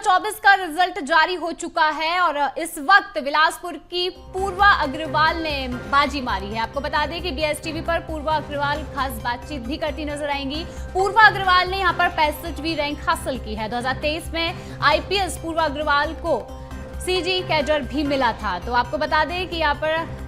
2024 का रिजल्ट जारी हो चुका है और इस वक्त बिलासपुर की पूर्वा अग्रवाल ने बाजी मारी है। आपको बता दें कि बीएसटीवी पर पूर्वा अग्रवाल खास बातचीत भी करती नजर आएंगी। पूर्वा अग्रवाल ने यहां पर 65वीं रैंक हासिल की है। 2023 में आईपीएस पूर्वा अग्रवाल को सीजी कैडर भी मिला था। तो आपको बता दें कि यहाँ पर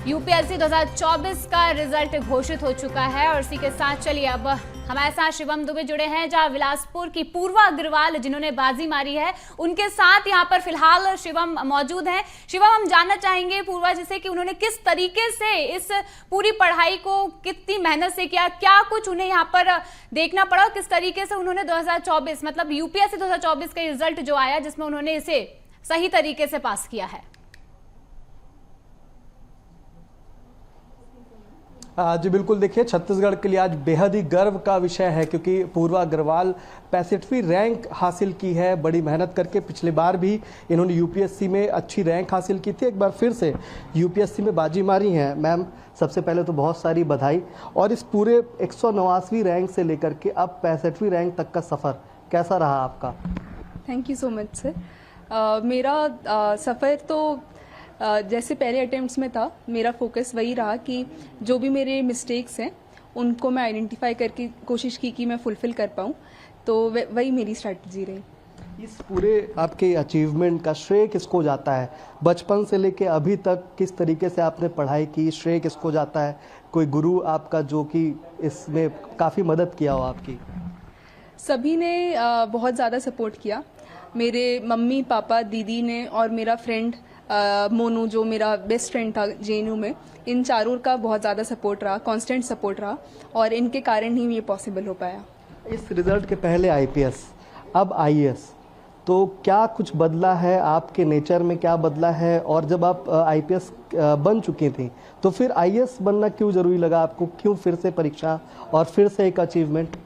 यूपीएससी 2024 का रिजल्ट घोषित हो चुका है और इसी के साथ चलिए अब हमारे साथ शिवम दुबे जुड़े हैं, जहां बिलासपुर की पूर्वा अग्रवाल जिन्होंने बाजी मारी है उनके साथ यहां पर फिलहाल शिवम मौजूद हैं। शिवम, हम जानना चाहेंगे पूर्वा जी से कि उन्होंने किस तरीके से इस पूरी पढ़ाई को कितनी मेहनत से किया, क्या कुछ उन्हें यहाँ पर देखना पड़ा, किस तरीके से उन्होंने 2024 मतलब यूपीएससी 2024 का रिजल्ट जो आया जिसमें उन्होंने इसे सही तरीके से पास किया है। जी बिल्कुल, देखिए छत्तीसगढ़ के लिए आज बेहद ही गर्व का विषय है क्योंकि पूर्वा अग्रवाल 65वीं रैंक हासिल की है। बड़ी मेहनत करके पिछले बार भी इन्होंने यूपीएससी में अच्छी रैंक हासिल की थी, एक बार फिर से यूपीएससी में बाजी मारी है। मैम, सबसे पहले तो बहुत सारी बधाई। और इस पूरे 189वीं रैंक से लेकर के अब 65वीं रैंक तक का सफ़र कैसा रहा आपका? Thank you so much sir. मेरा सफ़र तो जैसे पहले अटेम्प्ट्स में था, मेरा फोकस वही रहा कि जो भी मेरे मिस्टेक्स हैं उनको मैं आइडेंटिफाई करके कोशिश की कि मैं फुलफिल कर पाऊँ, तो वही मेरी स्ट्रैटेजी रही। इस पूरे आपके अचीवमेंट का श्रेय किसको जाता है? बचपन से लेके अभी तक किस तरीके से आपने पढ़ाई की, श्रेय किसको जाता है? कोई गुरु आपका जो कि इसमें काफ़ी मदद किया हो आपकी? सभी ने बहुत ज़्यादा सपोर्ट किया। मेरे मम्मी पापा, दीदी ने और मेरा फ्रेंड मोनू जो मेरा बेस्ट फ्रेंड था जेएनयू में, इन चारों का बहुत ज़्यादा सपोर्ट रहा, कांस्टेंट सपोर्ट रहा और इनके कारण ही ये पॉसिबल हो पाया। इस रिज़ल्ट के पहले आईपीएस, अब आईएएस, तो क्या कुछ बदला है आपके नेचर में, क्या बदला है? और जब आप आईपीएस बन चुकी थी तो फिर आईएएस बनना क्यों ज़रूरी लगा आपको? क्यों फिर से परीक्षा और फिर से एक अचीवमेंट?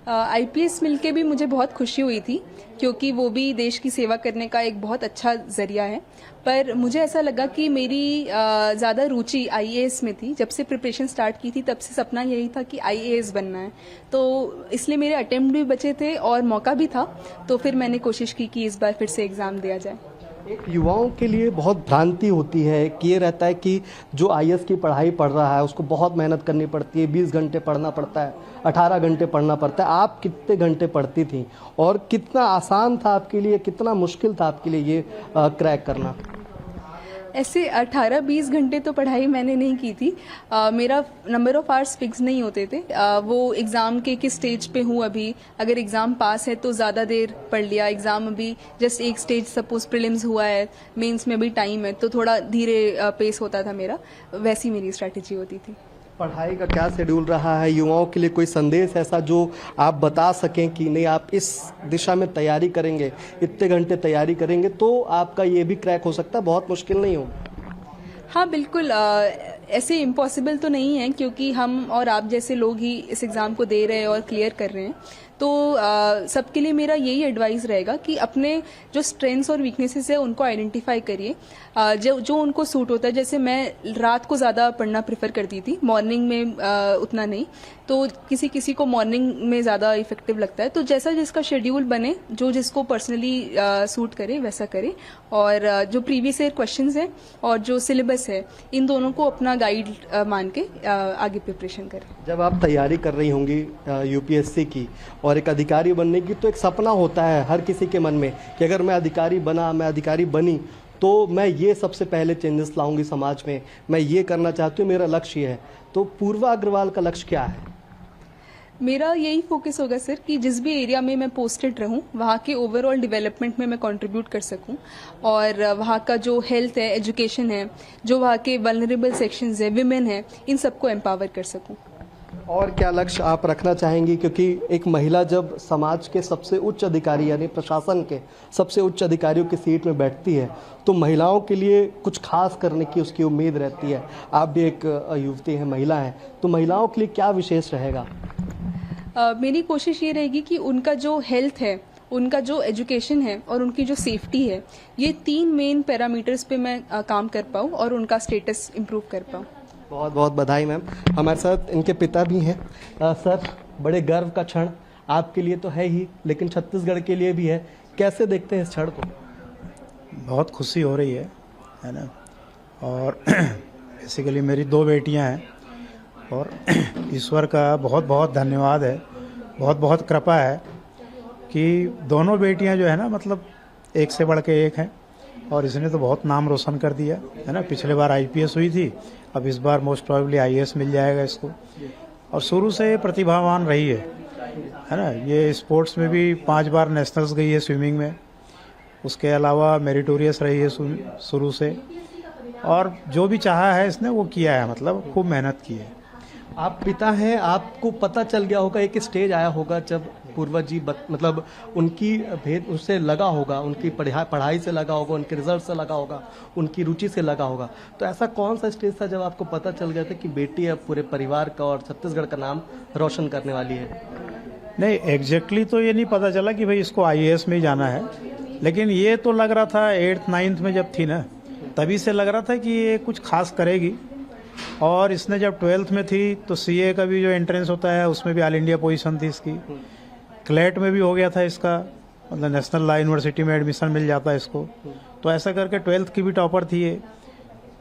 आईपीएस मिलके भी मुझे बहुत खुशी हुई थी क्योंकि वो भी देश की सेवा करने का एक बहुत अच्छा जरिया है। पर मुझे ऐसा लगा कि मेरी ज़्यादा रुचि आईएएस में थी। जब से प्रिपरेशन स्टार्ट की थी तब से सपना यही था कि आईएएस बनना है, तो इसलिए मेरे अटेम्प्ट भी बचे थे और मौका भी था, तो फिर मैंने कोशिश की कि इस बार फिर से एग्ज़ाम दिया जाए। एक युवाओं के लिए बहुत भ्रांति होती है कि ये रहता है कि जो आईएएस की पढ़ाई पढ़ रहा है उसको बहुत मेहनत करनी पड़ती है, 20 घंटे पढ़ना पड़ता है, 18 घंटे पढ़ना पड़ता है। आप कितने घंटे पढ़ती थी और कितना आसान था आपके लिए, कितना मुश्किल था आपके लिए ये क्रैक करना? ऐसे 18-20 घंटे तो पढ़ाई मैंने नहीं की थी। मेरा नंबर ऑफ आवर्स फिक्स नहीं होते थे। वो एग्ज़ाम के किस स्टेज पे हूँ अभी, अगर एग्ज़ाम पास है तो ज़्यादा देर पढ़ लिया, एग्ज़ाम अभी जस्ट एक स्टेज सपोज प्रीलिम्स हुआ है, मेंस में भी टाइम है तो थोड़ा धीरे पेस होता था मेरा, वैसी मेरी स्ट्रैटेजी होती थी। पढ़ाई का क्या शेड्यूल रहा है युवाओं के लिए? कोई संदेश ऐसा जो आप बता सकें कि नहीं आप इस दिशा में तैयारी करेंगे, इतने घंटे तैयारी करेंगे तो आपका ये भी क्रैक हो सकता है, बहुत मुश्किल नहीं हो? हाँ बिल्कुल, ऐसे इम्पॉसिबल तो नहीं है क्योंकि हम और आप जैसे लोग ही इस एग्ज़ाम को दे रहे हैं और क्लियर कर रहे हैं। तो सबके लिए मेरा यही एडवाइस रहेगा कि अपने जो स्ट्रेंथ्स और वीकनेसेस है उनको आइडेंटिफाई करिए, जो उनको सूट होता है। जैसे मैं रात को ज़्यादा पढ़ना प्रेफर करती थी, मॉर्निंग में उतना नहीं, तो किसी किसी को मॉर्निंग में ज़्यादा इफेक्टिव लगता है। तो जैसा जिसका शेड्यूल बने, जो जिसको पर्सनली सूट करे वैसा करे। और जो प्रीवियस ईयर क्वेश्चंस हैं और जो सिलेबस है, इन दोनों को अपना गाइड मान के आगे प्रिपरेशन करें। जब आप तैयारी कर रही होंगी यूपीएससी की और एक अधिकारी बनने की, तो एक सपना होता है हर किसी के मन में कि अगर मैं अधिकारी बना, मैं अधिकारी बनी तो मैं ये सबसे पहले चेंजेस लाऊंगी समाज में, मैं ये करना चाहती हूँ, मेरा लक्ष्य है। तो पूर्वा अग्रवाल का लक्ष्य क्या है? मेरा यही फोकस होगा सर कि जिस भी एरिया में मैं पोस्टेड रहूं वहाँ के ओवरऑल डेवलपमेंट में मैं कंट्रीब्यूट कर सकूं और वहाँ का जो हेल्थ है, एजुकेशन है, जो वहाँ के वल्नरेबल सेक्शंस है, विमेन है, इन सबको एम्पावर कर सकूं। और क्या लक्ष्य आप रखना चाहेंगी? क्योंकि एक महिला जब समाज के सबसे उच्च अधिकारी यानी प्रशासन के सबसे उच्च अधिकारियों की सीट में बैठती है तो महिलाओं के लिए कुछ खास करने की उसकी उम्मीद रहती है। आप भी एक युवती हैं, महिला हैं, तो महिलाओं के लिए क्या विशेष रहेगा? मेरी कोशिश ये रहेगी कि उनका जो हेल्थ है, उनका जो एजुकेशन है और उनकी जो सेफ्टी है, ये 3 मेन पैरामीटर्स पे मैं काम कर पाऊँ और उनका स्टेटस इम्प्रूव कर पाऊँ। बहुत बहुत बधाई मैम। हमारे साथ इनके पिता भी हैं। सर, बड़े गर्व का क्षण, आपके लिए तो है ही, लेकिन छत्तीसगढ़ के लिए भी है। कैसे देखते हैं इस क्षण को? बहुत खुशी हो रही है ना। और बेसिकली मेरी 2 बेटियां हैं और ईश्वर का बहुत बहुत धन्यवाद है, बहुत बहुत कृपा है कि दोनों बेटियां जो है ना, मतलब एक से बढ़ के एक हैं और इसने तो बहुत नाम रोशन कर दिया है ना। पिछले बार आईपीएस हुई थी, अब इस बार मोस्ट प्रोबेबली आईएएस मिल जाएगा इसको। और शुरू से प्रतिभावान रही है ना। ये स्पोर्ट्स में भी 5 बार नेशनल्स गई है स्विमिंग में, उसके अलावा मेरिटोरियस रही है शुरू से, और जो भी चाहा है इसने वो किया है, मतलब खूब मेहनत की है। आप पिता हैं, आपको पता चल गया होगा, एक स्टेज आया होगा जब पूर्वा जी मतलब उनकी भेद उससे लगा होगा, उनकी पढ़ाई से लगा होगा, उनके रिजल्ट से लगा होगा, उनकी रुचि से लगा होगा। तो ऐसा कौन सा स्टेज था जब आपको पता चल गया था कि बेटी अब पूरे परिवार का और छत्तीसगढ़ का नाम रोशन करने वाली है? नहीं, एग्जैक्टली तो ये नहीं पता चला कि भाई इसको आईएएस में ही जाना है, लेकिन ये तो लग रहा था 8th 9th में जब थी ना, तभी से लग रहा था कि ये कुछ खास करेगी। और इसने जब 12th में थी तो सीए का भी जो एंट्रेंस होता है उसमें भी ऑल इंडिया पोजीशन थी इसकी, क्लेट में भी हो गया था इसका, मतलब नेशनल लॉ यूनिवर्सिटी में एडमिशन मिल जाता है इसको। तो ऐसा करके 12th की भी टॉपर थी ये,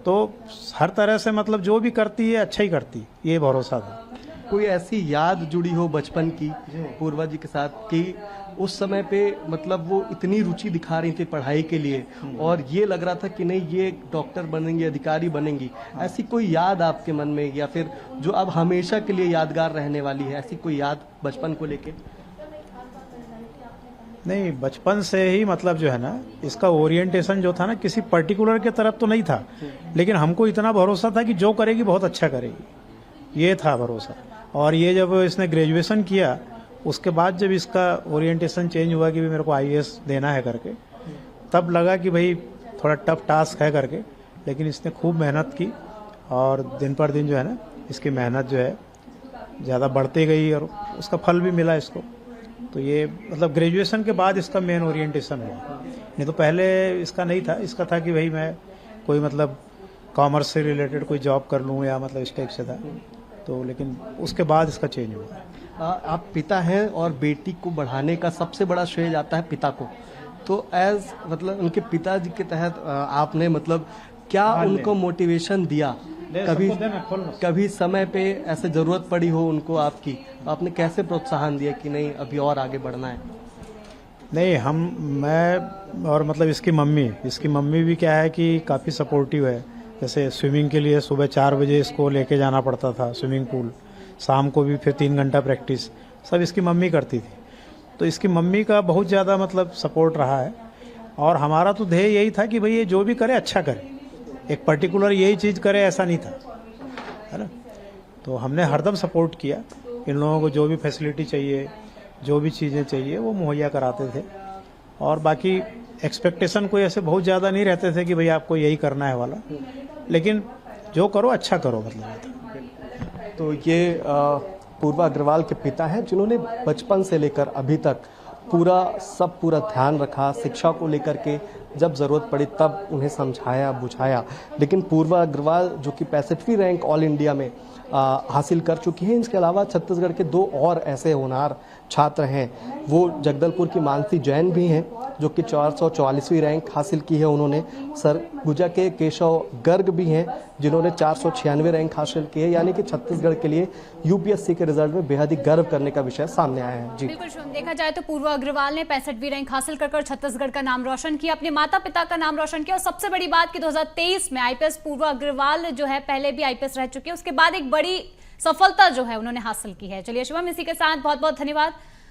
तो हर तरह से मतलब जो भी करती है अच्छा ही करती, ये भरोसा था। कोई ऐसी याद जुड़ी हो बचपन की पूर्वा जी के साथ कि उस समय पे मतलब वो इतनी रुचि दिखा रही थी पढ़ाई के लिए और ये लग रहा था कि नहीं ये डॉक्टर बनेंगी, अधिकारी बनेंगी, ऐसी कोई याद आपके मन में, या फिर जो अब हमेशा के लिए यादगार रहने वाली है, ऐसी कोई याद बचपन को लेके? नहीं, बचपन से ही मतलब जो है ना, इसका ओरिएंटेशन जो था ना किसी पर्टिकुलर के तरफ तो नहीं था, लेकिन हमको इतना भरोसा था कि जो करेगी बहुत अच्छा करेगी, ये था भरोसा। और ये जब इसने ग्रेजुएशन किया उसके बाद जब इसका ओरिएंटेशन चेंज हुआ कि भी मेरे को आईएएस देना है करके, तब लगा कि भाई थोड़ा टफ टास्क है करके, लेकिन इसने खूब मेहनत की और दिन पर दिन जो है ना इसकी मेहनत जो है ज़्यादा बढ़ती गई और उसका फल भी मिला इसको। तो ये मतलब ग्रेजुएशन के बाद इसका मेन ओरिएंटेशन हुआ, नहीं तो पहले इसका नहीं था। इसका था कि भाई मैं कोई मतलब कॉमर्स से रिलेटेड कोई जॉब कर लूँ या मतलब इस टाइप से था, तो लेकिन उसके बाद इसका चेंज हुआ। आप पिता हैं और बेटी को बढ़ाने का सबसे बड़ा श्रेय जाता है पिता को, तो एज मतलब उनके पिताजी के तहत आपने मतलब क्या उनको मोटिवेशन दिया? कभी समय पे ऐसे जरूरत पड़ी हो उनको आपकी, आपने कैसे प्रोत्साहन दिया कि नहीं अभी और आगे बढ़ना है? नहीं, मैं और मतलब इसकी मम्मी भी क्या है कि काफ़ी सपोर्टिव है। जैसे स्विमिंग के लिए सुबह 4 बजे इसको लेके जाना पड़ता था स्विमिंग पूल, शाम को भी फिर 3 घंटा प्रैक्टिस, सब इसकी मम्मी करती थी। तो इसकी मम्मी का बहुत ज़्यादा मतलब सपोर्ट रहा है। और हमारा तो ध्येय यही था कि भाई ये जो भी करे अच्छा करे, एक पर्टिकुलर यही चीज़ करे ऐसा नहीं था, है ना। तो हमने हरदम सपोर्ट किया, इन लोगों को जो भी फैसिलिटी चाहिए, जो भी चीज़ें चाहिए वो मुहैया कराते थे। और बाकी एक्सपेक्टेशन कोई ऐसे बहुत ज़्यादा नहीं रहते थे कि भाई आपको यही करना है वाला, लेकिन जो करो अच्छा करो मतलब। तो ये पूर्वा अग्रवाल के पिता हैं जिन्होंने बचपन से लेकर अभी तक पूरा ध्यान रखा, शिक्षा को लेकर के जब ज़रूरत पड़ी तब उन्हें समझाया बुझाया। लेकिन पूर्वा अग्रवाल जो कि 65वीं रैंक ऑल इंडिया में हासिल कर चुकी हैं। इसके अलावा छत्तीसगढ़ के 2 और ऐसे होनहार छात्र हैं, वो जगदलपुर की मानसी जैन भी हैं जो कि 444वीं रैंक हासिल की है उन्होंने। सरगुजा के केशव गर्ग भी हैं जिन्होंने 496 रैंक हासिल की है। यानी कि छत्तीसगढ़ के लिए यूपीएससी के रिजल्ट में बेहद ही गर्व करने का विषय सामने आया है। जी बिल्कुल, देखा जाए तो पूर्वा अग्रवाल ने 65वीं रैंक हासिल कर छत्तीसगढ़ का नाम रोशन किया, अपने माता पिता का नाम रोशन किया। और सबसे बड़ी बात कि 2023 में आईपीएस पूर्वा अग्रवाल जो है पहले भी आईपीएस रह चुके हैं, उसके बाद एक बड़ी सफलता जो है उन्होंने हासिल की है। चलिए शिवम, इसी के साथ बहुत बहुत धन्यवाद।